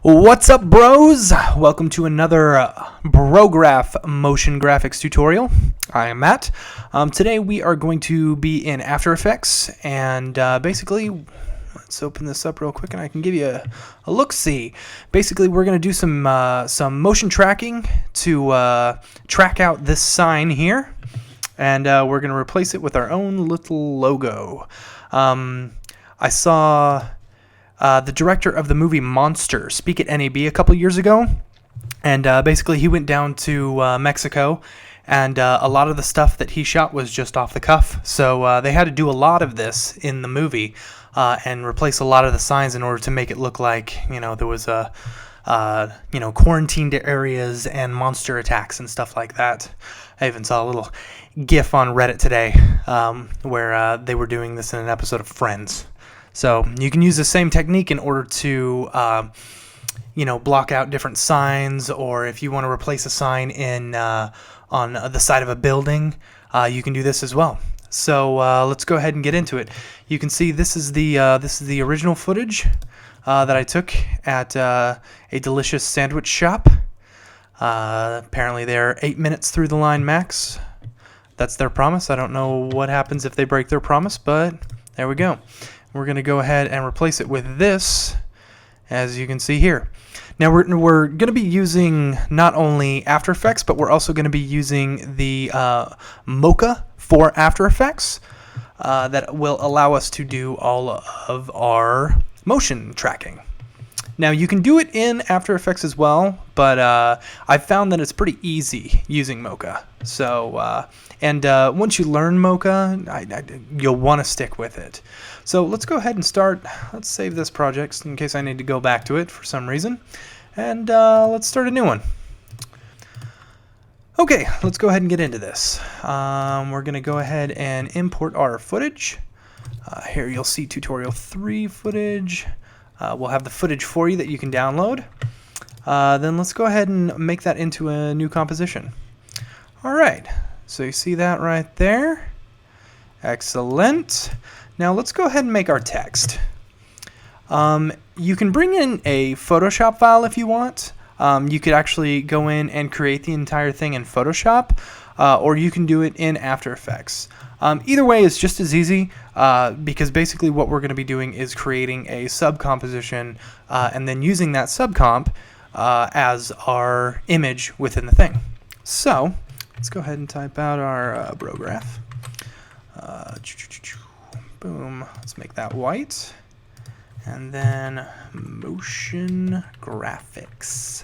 What's up, bros? Welcome to another Brograph motion graphics tutorial. I am Matt. Today we are going to be in After Effects, and basically, let's open this up real quick and I can give you a look-see. Basically, we're going to do some motion tracking to track out this sign here, and we're going to replace it with our own little logo. I saw the director of the movie Monster speak at NAB a couple years ago, and basically he went down to Mexico, and a lot of the stuff that he shot was just off the cuff, so they had to do a lot of this in the movie and replace a lot of the signs in order to make it look like, there was quarantined areas and monster attacks and stuff like that. I even saw a little GIF on Reddit today where they were doing this in an episode of Friends. So you can use the same technique in order to, block out different signs, or if you want to replace a sign on the side of a building, you can do this as well. So let's go ahead and get into it. You can see this is the original footage that I took at a delicious sandwich shop. Apparently they're 8 minutes through the line max. That's their promise. I don't know what happens if they break their promise, but there we go. We're going to go ahead and replace it with this, as you can see here. Now we're going to be using not only After Effects, but we're also going to be using the Mocha for After Effects that will allow us to do all of our motion tracking. Now you can do it in After Effects as well, but I've found that it's pretty easy using Mocha. So, once you learn Mocha, you'll want to stick with it. So let's go ahead and start. Let's save this project in case I need to go back to it for some reason. And let's start a new one. Okay, let's go ahead and get into this. We're going to go ahead and import our footage. Here you'll see tutorial 3 footage. We'll have the footage for you that you can download. Then let's go ahead and make that into a new composition. Alright, so you see that right there. Excellent. Now let's go ahead and make our text. You can bring in a Photoshop file if you want. You could actually go in and create the entire thing in Photoshop, or you can do it in After Effects. Either way is just as easy because basically what we're going to be doing is creating a sub-composition and then using that sub-comp as our image within the thing. So let's go ahead and type out our Brograph. Boom. Let's make that white. And then motion graphics.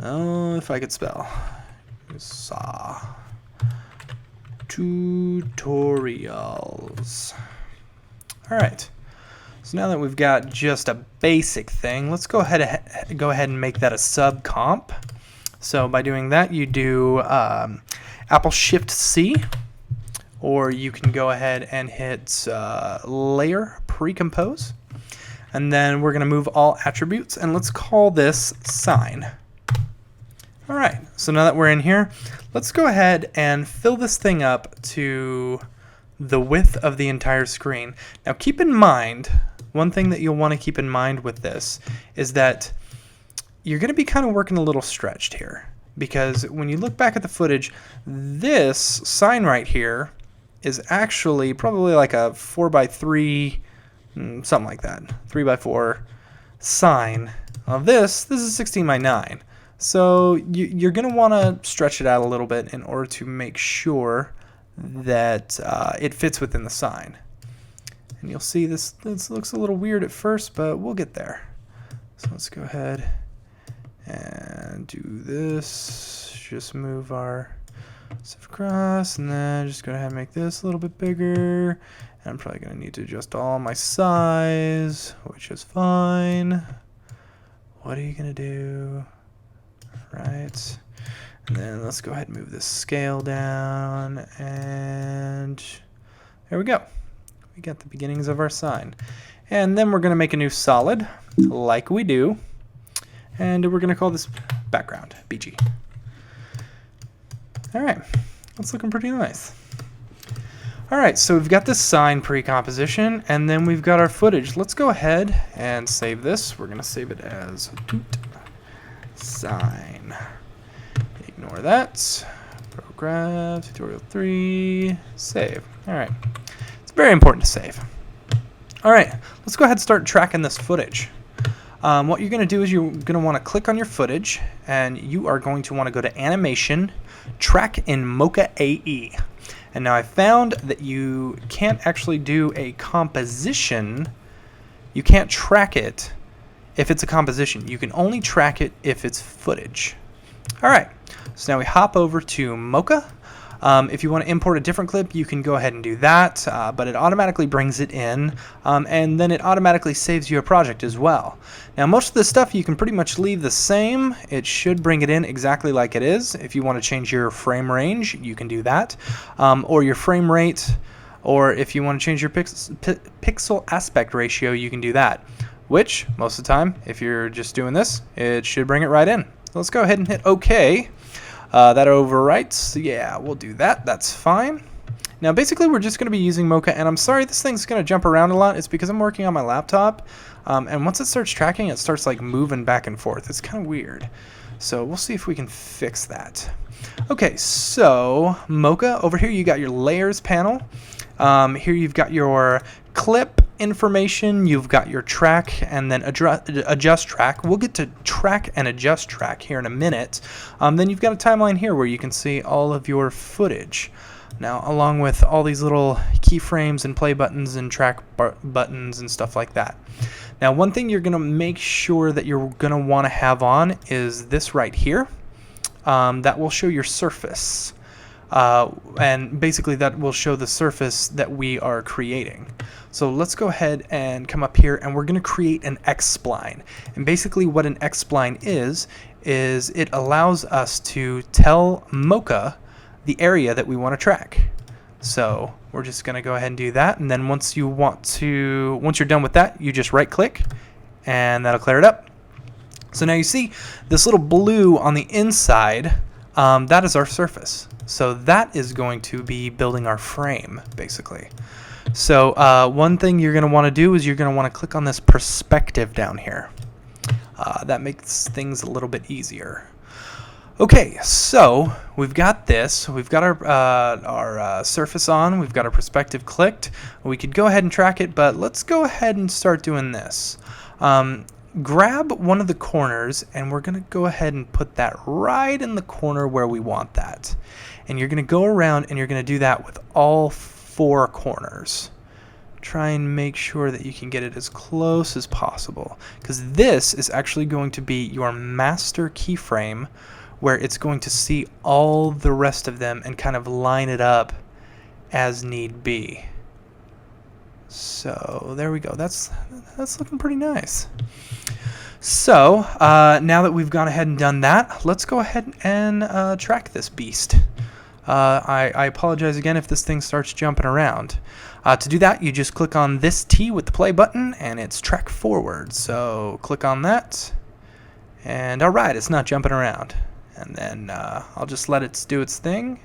Oh, if I could spell. Saw. Tutorials. Alright. So now that we've got just a basic thing, let's go ahead and make that a sub comp. So by doing that, you do Apple Shift C, or you can go ahead and hit Layer Pre-Compose, and then we're going to move all attributes, and let's call this sign. Alright, so now that we're in here, let's go ahead and fill this thing up to the width of the entire screen. Now keep in mind, one thing that you'll want to keep in mind with this is that you're going to be kind of working a little stretched here, because when you look back at the footage, this sign right here is actually probably like a 4x3, something like that, 3x4 sign. Of this is 16x9. So you're going to want to stretch it out a little bit in order to make sure that it fits within the sign. And you'll see this looks a little weird at first, but we'll get there. So let's go ahead and do this. Just move our stuff across, and then just go ahead and make this a little bit bigger. And I'm probably going to need to adjust all my size, which is fine. What are you going to do? Right, and then let's go ahead and move this scale down, and there we go. We got the beginnings of our sign. And then we're going to make a new solid, like we do, and we're going to call this background, BG. Alright, that's looking pretty nice. Alright, so we've got this sign pre-composition, and then we've got our footage. Let's go ahead and save this. We're going to save it as toot sign. Ignore that. Brograph, tutorial 3, save. Alright, it's very important to save. Alright, let's go ahead and start tracking this footage. What you're going to do is you're going to want to click on your footage, and you are going to want to go to Animation, Track in Mocha AE. And now I found that you can't actually do a composition. You can't track it if it's a composition. You can only track it if it's footage. Alright, so now we hop over to Mocha. If you want to import a different clip, you can go ahead and do that, but it automatically brings it in, and then it automatically saves you a project as well. Now, most of the stuff you can pretty much leave the same. It should bring it in exactly like it is. If you want to change your frame range, you can do that, or your frame rate, or if you want to change your pixel aspect ratio, you can do that, which, most of the time, if you're just doing this, it should bring it right in. So let's go ahead and hit OK. That overwrites. Yeah, we'll do that. That's fine. Now, basically, we're just going to be using Mocha, and I'm sorry this thing's going to jump around a lot. It's because I'm working on my laptop, and once it starts tracking, it starts like moving back and forth. It's kind of weird. So we'll see if we can fix that. Okay, so Mocha, over here you got your layers panel. Here you've got your clip information, you've got your track, and then adjust track. We'll get to track and adjust track here in a minute. Then you've got a timeline here where you can see all of your footage. Now, along with all these little keyframes and play buttons and track buttons and stuff like that. Now, one thing you're going to make sure that you're going to want to have on is this right here. That will show your surface. And basically that will show the surface that we are creating. So let's go ahead and come up here, and we're going to create an X-spline. And basically what an X-spline is it allows us to tell Mocha the area that we want to track. So we're just going to go ahead and do that, and then once you're done with that, you just right click and that'll clear it up. So now you see this little blue on the inside, that is our surface. So that is going to be building our frame, basically. So one thing you're going to want to do is you're going to want to click on this perspective down here. That makes things a little bit easier. Okay, so we've got this. We've got our surface on. We've got our perspective clicked. We could go ahead and track it, but let's go ahead and start doing this. Grab one of the corners, and we're going to go ahead and put that right in the corner where we want that. And you're going to go around and you're going to do that with all 4 corners. Try and make sure that you can get it as close as possible, because this is actually going to be your master keyframe where it's going to see all the rest of them and kind of line it up as need be. So there we go. That's looking pretty nice. So now that we've gone ahead and done that, let's go ahead and track this beast. I apologize again if this thing starts jumping around. To do that, you just click on this T with the play button, and it's track forward. So click on that, and alright, it's not jumping around. And then I'll just let it do its thing.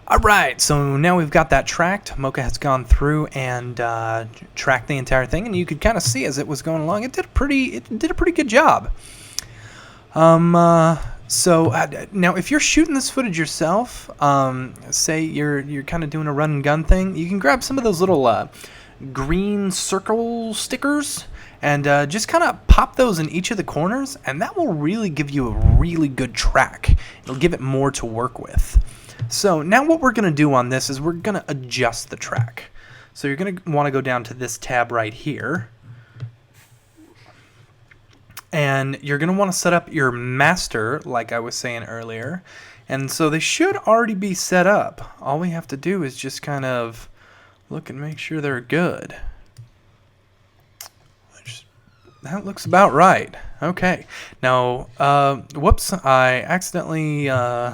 Alright, so now we've got that tracked. Mocha has gone through and tracked the entire thing, and you could kind of see as it was going along, it did a pretty good job. So now if you're shooting this footage yourself, say you're kind of doing a run and gun thing, you can grab some of those little green circle stickers and just kind of pop those in each of the corners, and that will really give you a really good track. It'll give it more to work with. So now what we're going to do on this is we're going to adjust the track. So you're going to want to go down to this tab right here. And you're going to want to set up your master, like I was saying earlier. And so they should already be set up. All we have to do is just kind of look and make sure they're good. That looks about right. Okay. Now, whoops, I accidentally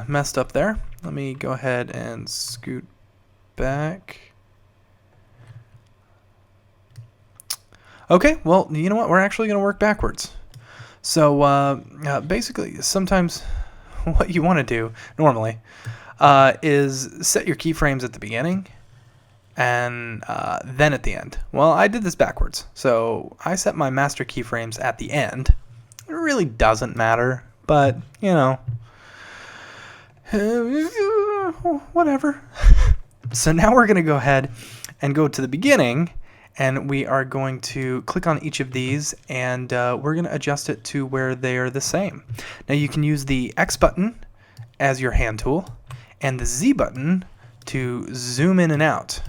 messed up there. Let me go ahead and scoot back. Okay, well, you know what? We're actually going to work backwards. So basically, sometimes what you want to do normally is set your keyframes at the beginning and then at the end. Well, I did this backwards. So I set my master keyframes at the end. It really doesn't matter, but, you know, whatever. So now we're going to go ahead and go to the beginning, and we are going to click on each of these, and we're going to adjust it to where they are the same. Now you can use the X button as your hand tool and the Z button to zoom in and out.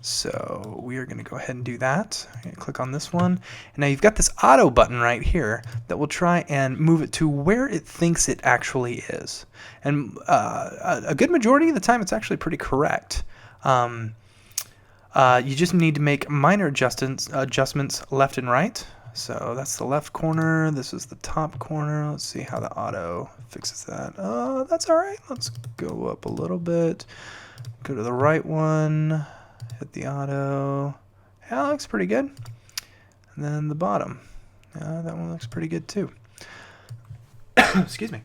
So we are going to go ahead and do that. I'm going to click on this one. And now you've got this auto button right here that will try and move it to where it thinks it actually is. And a good majority of the time it's actually pretty correct. You just need to make minor adjustments left and right. So that's the left corner. This is the top corner. Let's see how the auto fixes that. Oh, that's all right. Let's go up a little bit. Go to the right one. Hit the auto. Yeah, that looks pretty good. And then the bottom. Yeah, that one looks pretty good too. Excuse me.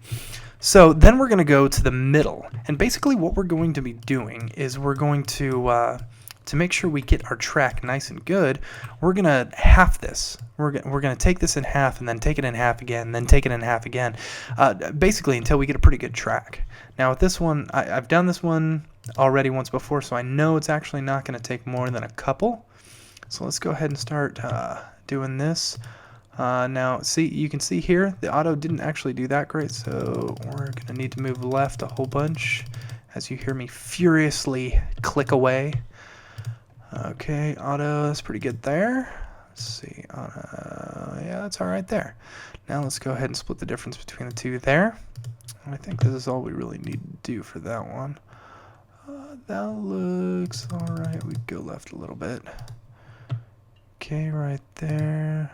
So then we're going to go to the middle. And basically what we're going to be doing is we're going to make sure we get our track nice and good, we're going to half this. We're going to take this in half and then take it in half again, and then take it in half again, basically until we get a pretty good track. Now with this one, I've done this one already once before, so I know it's actually not going to take more than a couple. So let's go ahead and start doing this. Now, see, you can see here, the auto didn't actually do that great, so we're going to need to move left a whole bunch as you hear me furiously click away. Okay, auto, that's pretty good there. Let's see, yeah, that's all right there. Now let's go ahead and split the difference between the two there. I think this is all we really need to do for that one. That looks all right. We go left a little bit. Okay, right there.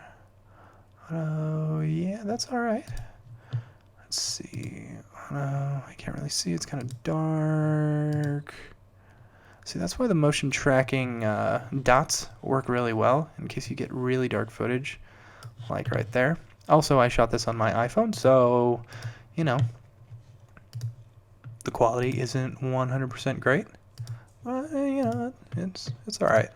Oh, yeah, that's all right. Let's see. I can't really see. It's kind of dark. See, that's why the motion tracking dots work really well in case you get really dark footage, like right there. Also, I shot this on my iPhone, so, you know, the quality isn't 100% great. But, you know, it's all right.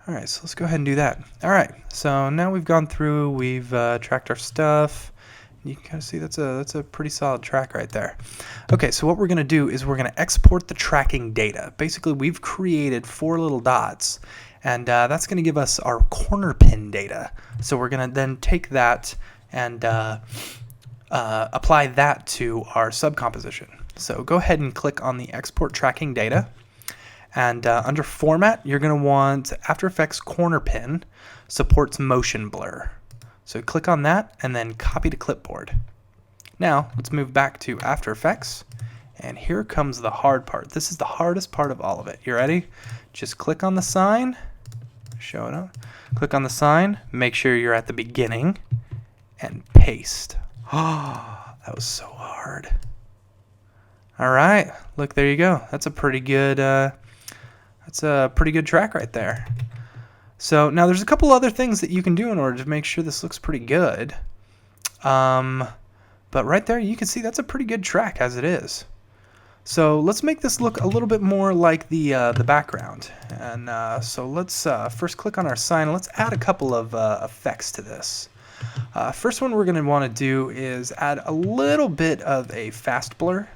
All right, so let's go ahead and do that. All right, so now we've gone through, we've tracked our stuff. You can kind of see that's a pretty solid track right there. Okay, so what we're going to do is we're going to export the tracking data. Basically, we've created 4 little dots, and that's going to give us our corner pin data. So we're going to then take that and apply that to our subcomposition. So go ahead and click on the export tracking data. And under format, you're going to want After Effects corner pin supports motion blur. So click on that and then copy to clipboard. Now let's move back to After Effects, and here comes the hard part. This is the hardest part of all of it. You ready? Just click on the sign, show it up. Click on the sign, make sure you're at the beginning, and paste. Oh, that was so hard. All right, look, there you go. That's a pretty good track right there. So now there's a couple other things that you can do in order to make sure this looks pretty good. But right there you can see that's a pretty good track as it is. So let's make this look a little bit more like the background. And so let's first click on our sign. Let's add a couple of effects to this. First one we're going to want to do is add a little bit of a fast blur,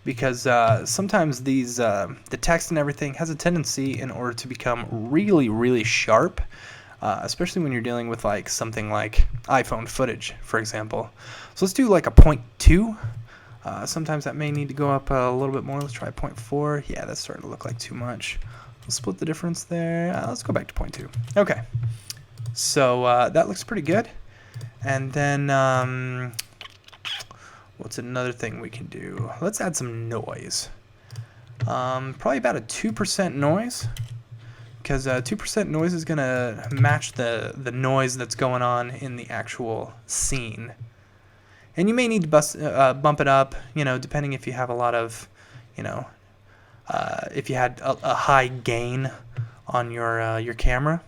because sometimes these the text and everything has a tendency in order to become really, really sharp, especially when you're dealing with like something like iPhone footage, for example. So let's do like a 0.2. Sometimes that may need to go up a little bit more. Let's try 0.4. Yeah, that's starting to look like too much. Let's split the difference there. Let's go back to 0.2. Okay, so that looks pretty good. And then what's another thing we can do? Let's add some noise. Probably about a 2% noise, because 2% noise is going to match the noise that's going on in the actual scene. And you may need to bump it up, you know, depending if you have a lot of, you know, if you had a high gain on your camera.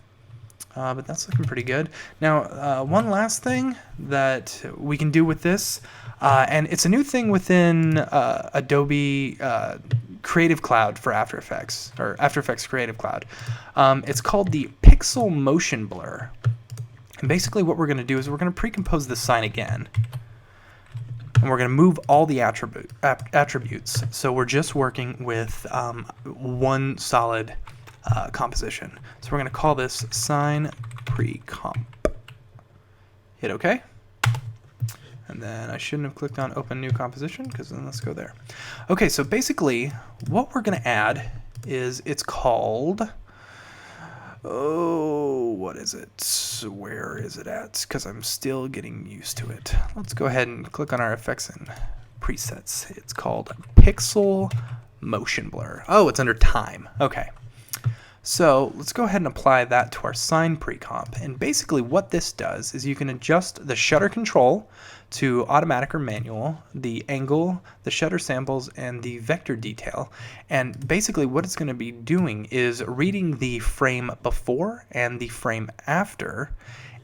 but that's looking pretty good. Now, one last thing that we can do with this, and it's a new thing within Adobe Creative Cloud for After Effects, or After Effects Creative Cloud. It's called the Pixel Motion Blur. And basically what we're going to do is we're going to pre-compose this sign again. And we're going to move all the attributes. So we're just working with one solid composition. So we're going to call this sign pre-comp. Hit OK. And then I shouldn't have clicked on open new composition, because then let's go there. Okay, so basically what we're going to add is, it's called, what is it? Where is it at? Because I'm still getting used to it. Let's go ahead and click on our effects and presets. It's called Pixel Motion Blur. Oh, it's under time. Okay. So let's go ahead and apply that to our sign pre-comp. And basically what this does is you can adjust the shutter control to automatic or manual, the angle, the shutter samples, and the vector detail. And basically what it's going to be doing is reading the frame before and the frame after,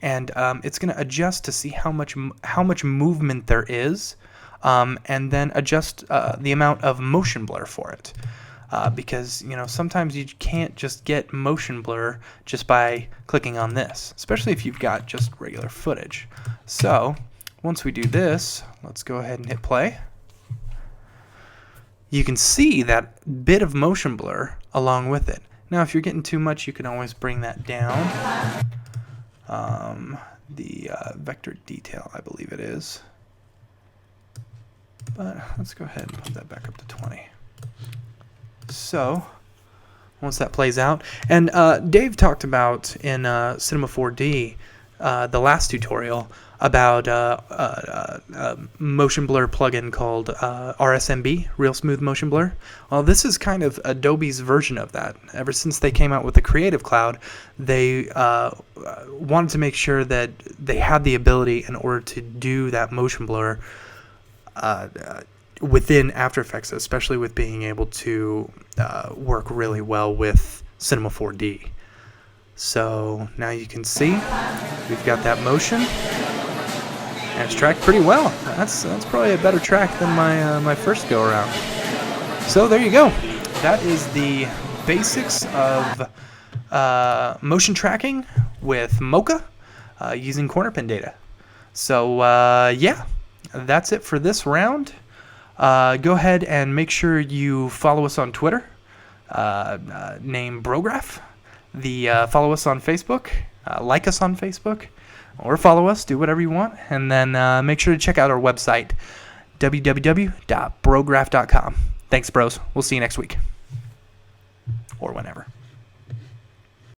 and it's going to adjust to see how much movement there is, and then adjust the amount of motion blur for it. Because, you know, sometimes you can't just get motion blur just by clicking on this, especially if you've got just regular footage. So once we do this, let's go ahead and hit play. You can see that bit of motion blur along with it. Now, if you're getting too much, you can always bring that down. The vector detail, I believe it is. But let's go ahead and put that back up to 20. So once that plays out, and Dave talked about in Cinema 4D, the last tutorial, about a motion blur plugin called RSMB, Real Smooth Motion Blur. Well, this is kind of Adobe's version of that. Ever since they came out with the Creative Cloud, they wanted to make sure that they had the ability in order to do that motion blur within After Effects, especially with being able to work really well with Cinema 4D. So now you can see we've got that motion, and it's tracked pretty well. That's probably a better track than my first go around. So there you go. That is the basics of motion tracking with Mocha using corner pin data. So yeah, that's it for this round. Go ahead and make sure you follow us on Twitter, named Brograph. Follow us on Facebook, like us on Facebook, or follow us, do whatever you want. And then make sure to check out our website, www.brograph.com. Thanks, bros. We'll see you next week, or whenever.